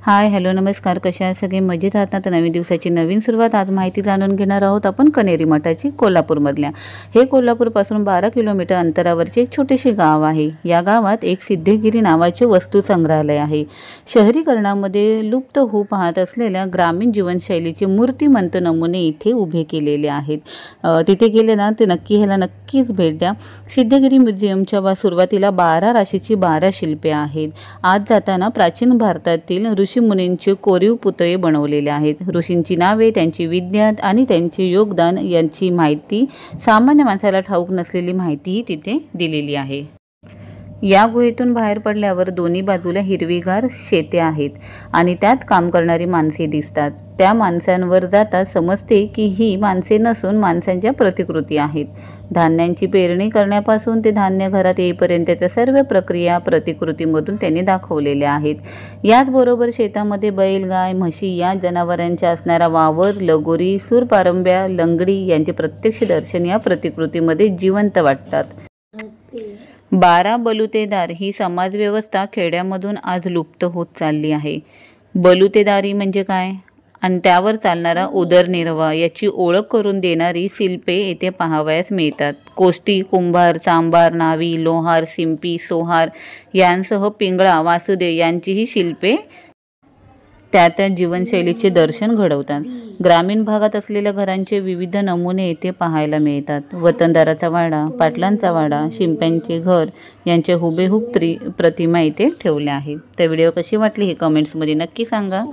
Hi hello नमस्कार, कशा आहे सगळे? मजेत आहात ना? तर नवीन दिवसाची नवीन सुरुवात आज माहिती जाणून घेणार आहोत आपण कनेरी मठाची, कोल्हापूरमधल्या. हे कोल्हापूरपासून 12 किलोमीटर अंतरावरचे एक छोटेसे गाव आहे. या गावात एक सिद्धगिरी नावाचे वस्तू संग्रहालय आहे. शहरीकरणामध्ये लुप्त होऊ पाहत असलेल्या ग्रामीण जीवनशैलीचे मूर्तिमंत नमुने इथे उभे केलेले आहेत. तिथे गेले ना ते ह्याला नक्कीच भेट द्या. सिद्धगिरी म्युझियमच्या सुरुवातीला 12 राशीची 12 शिल्पे आहेत. आज जाताना प्राचीन भारतातील ऋषीमुनींचे कोरीव पुतळे बनवलेले आहेत. ऋषींची नावे, त्यांची विद्या आणि त्यांचे योगदान यांची माहिती, सामान्य माणसाला ठाऊक नसलेली माहितीही तिथे दिलेली आहे. या गुहेतून बाहेर पडल्यावर दोन्ही बाजूला हिरवीगार शेते आहेत आणि त्यात काम करणारी माणसे दिसतात. त्या माणसांवर जाता समजते की ही माणसे नसून माणसांच्या प्रतिकृती आहेत. धान्यांची पेरणी करण्यापासून ते धान्य घरात येईपर्यंतच्या सर्व प्रक्रिया प्रतिकृतीमधून त्यांनी दाखवलेल्या आहेत. याचबरोबर शेतामध्ये बैल, गाय, म्हशी या जनावरांच्या असणारा वावर, लगोरी, सूरपारंब्या, लंगडी यांचे प्रत्यक्ष दर्शन या प्रतिकृतीमध्ये जिवंत वाटतात. 12 बलुतेदार ही समाजव्यवस्था खेड्यामधून आज लुप्त होत चालली आहे. बलुतेदारी म्हणजे काय आणि त्यावर चालणारा उदरनिर्वाह याची ओळख करून देणारी शिल्पे येथे पाहावयास मिळतात. कोष्टी, कुंभार, चांभार, नावी, लोहार, शिंपी, सोहार यांसह पिंगळा, वासुदे यांचीही शिल्पे त्या जीवनशैलीचे दर्शन घडवतात. ग्रामीण भागात असलेल्या घरांचे विविध नमुने येथे पाहायला मिळतात. वतनदाराचा वाडा, पाटलांचा वाडा, शिंप्यांचे घर यांच्या हुबेहूब प्रतिमा इथे ठेवल्या आहेत. तर व्हिडिओ कशी वाटली हे कमेंट्समध्ये नक्की सांगा.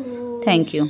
थँक्यू.